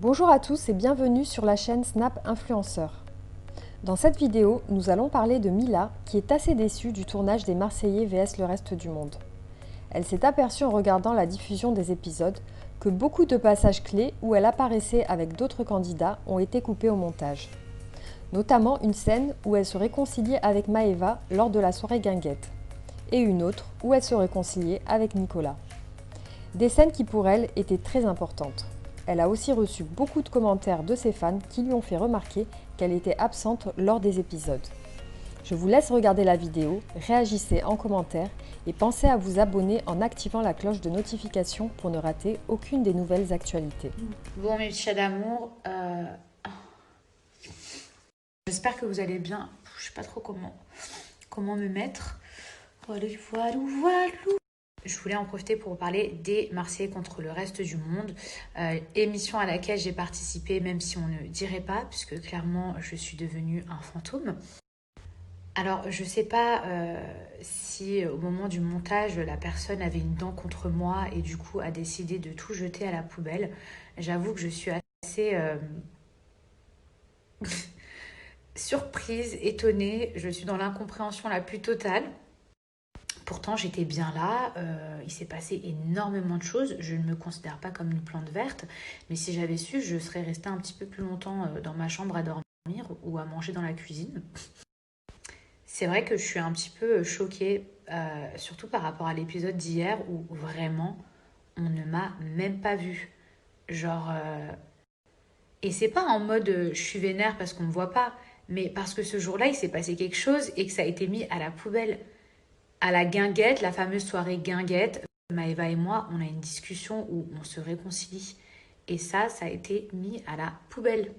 Bonjour à tous et bienvenue sur la chaîne Snap Influenceur. Dans cette vidéo, nous allons parler de Mila qui est assez déçue du tournage des Marseillais vs le reste du monde. Elle s'est aperçue en regardant la diffusion des épisodes que beaucoup de passages clés où elle apparaissait avec d'autres candidats ont été coupés au montage. Notamment une scène où elle se réconciliait avec Maëva lors de la soirée guinguette et une autre où elle se réconciliait avec Nicolas. Des scènes qui pour elle étaient très importantes. Elle a aussi reçu beaucoup de commentaires de ses fans qui lui ont fait remarquer qu'elle était absente lors des épisodes. Je vous laisse regarder la vidéo, réagissez en commentaire et pensez à vous abonner en activant la cloche de notification pour ne rater aucune des nouvelles actualités. Bon, mes petits chats d'amour, j'espère que vous allez bien. Je sais pas trop comment me mettre. Voilà, voilà, voilà. Je voulais en profiter pour vous parler des Marseillais contre le reste du monde. Émission à laquelle j'ai participé, même si on ne dirait pas, puisque clairement, je suis devenue un fantôme. Alors, je sais pas si au moment du montage, la personne avait une dent contre moi et du coup a décidé de tout jeter à la poubelle. J'avoue que je suis assez surprise, étonnée. Je suis dans l'incompréhension la plus totale. Pourtant, j'étais bien là. Il s'est passé énormément de choses. Je ne me considère pas comme une plante verte. Mais si j'avais su, je serais restée un petit peu plus longtemps dans ma chambre à dormir ou à manger dans la cuisine. C'est vrai que je suis un petit peu choquée, surtout par rapport à l'épisode d'hier où vraiment on ne m'a même pas vue. Genre, et c'est pas en mode je suis vénère parce qu'on me voit pas, mais parce que ce jour-là il s'est passé quelque chose et que ça a été mis à la poubelle. À la guinguette, la fameuse soirée guinguette, Maëva et moi, on a une discussion où on se réconcilie. Et ça a été mis à la poubelle.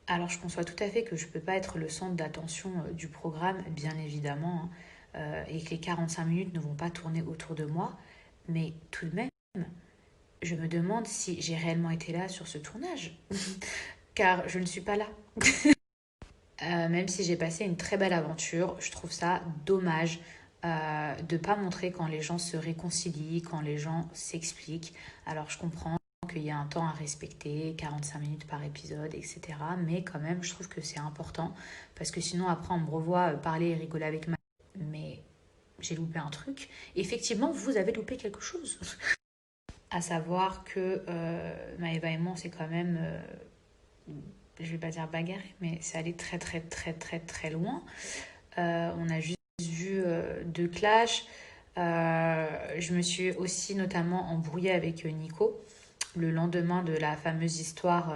Alors je conçois tout à fait que je ne peux pas être le centre d'attention du programme, bien évidemment, hein, et que les 45 minutes ne vont pas tourner autour de moi, mais tout de même, je me demande si j'ai réellement été là sur ce tournage, car je ne suis pas là. Même si j'ai passé une très belle aventure, je trouve ça dommage de ne pas montrer quand les gens se réconcilient, quand les gens s'expliquent. Alors je comprends qu'il y a un temps à respecter, 45 minutes par épisode, etc. Mais quand même, je trouve que c'est important parce que sinon après on me revoit parler et rigoler avec ma... Mais j'ai loupé un truc. Effectivement, vous avez loupé quelque chose. À savoir que Maëva et moi, c'est quand même... je vais pas dire bagarre, mais c'est allé très très très très très loin. On a juste vu deux clashs. Je me suis aussi notamment embrouillée avec Nico le lendemain de la fameuse histoire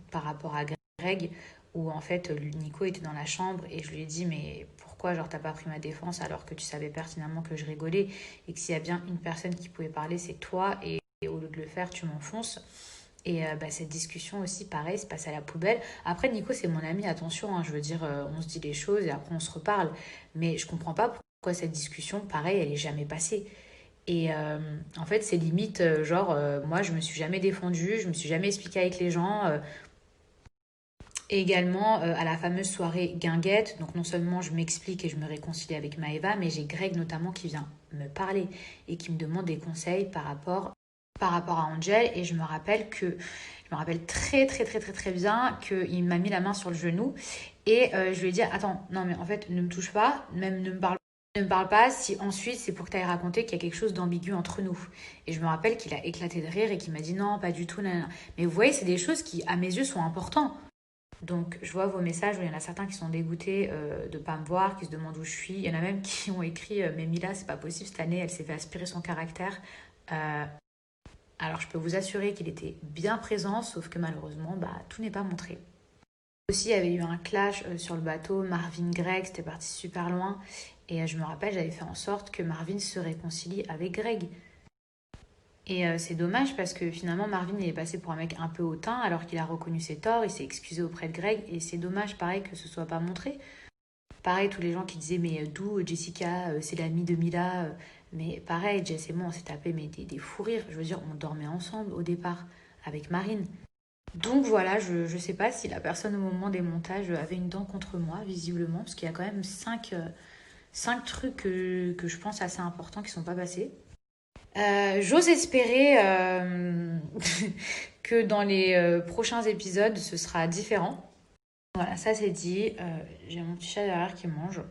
par rapport à Greg, où en fait Nico était dans la chambre et je lui ai dit mais pourquoi genre t'as pas pris ma défense alors que tu savais pertinemment que je rigolais et que s'il y a bien une personne qui pouvait parler c'est toi et au lieu de le faire tu m'enfonces. Et cette discussion aussi, pareil, se passe à la poubelle. Après, Nico, c'est mon ami, attention, hein, je veux dire, on se dit les choses et après on se reparle. Mais je comprends pas pourquoi cette discussion, pareil, elle est jamais passée. Et en fait, c'est limite, moi, je me suis jamais défendue, je me suis jamais expliquée avec les gens. Et également, à la fameuse soirée guinguette, donc non seulement je m'explique et je me réconcilie avec Maëva, mais j'ai Greg notamment qui vient me parler et qui me demande des conseils par rapport à Angel. Et je me rappelle très très très très très bien qu'il m'a mis la main sur le genou et je lui ai dit attends, non mais en fait ne me touche pas, même ne me parle pas si ensuite c'est pour que tu ailles raconter qu'il y a quelque chose d'ambigu entre nous. Et je me rappelle qu'il a éclaté de rire et qu'il m'a dit non, pas du tout, nanana. Mais vous voyez, c'est des choses qui, à mes yeux, sont importantes. Donc, je vois vos messages où il y en a certains qui sont dégoûtés de ne pas me voir, qui se demandent où je suis. Il y en a même qui ont écrit mais Mila, c'est pas possible cette année, elle s'est fait aspirer son caractère. Euh, alors, je peux vous assurer qu'il était bien présent, sauf que malheureusement, tout n'est pas montré. Aussi, il y avait eu un clash sur le bateau, Marvin-Greg, c'était parti super loin. Et je me rappelle, j'avais fait en sorte que Marvin se réconcilie avec Greg. Et c'est dommage parce que finalement, Marvin il est passé pour un mec un peu hautain alors qu'il a reconnu ses torts, il s'est excusé auprès de Greg. Et c'est dommage, pareil, que ce soit pas montré. Pareil, tous les gens qui disaient, mais d'où Jessica, c'est l'amie de Mila. Mais pareil, Jess et moi, on s'est tapé mais des fous rires. Je veux dire, on dormait ensemble au départ avec Marine. Donc voilà, je ne sais pas si la personne au moment des montages avait une dent contre moi, visiblement, parce qu'il y a quand même cinq trucs que je pense assez importants qui sont pas passés. J'ose espérer que dans les prochains épisodes, ce sera différent. Voilà, ça c'est dit. J'ai mon petit chat derrière qui mange.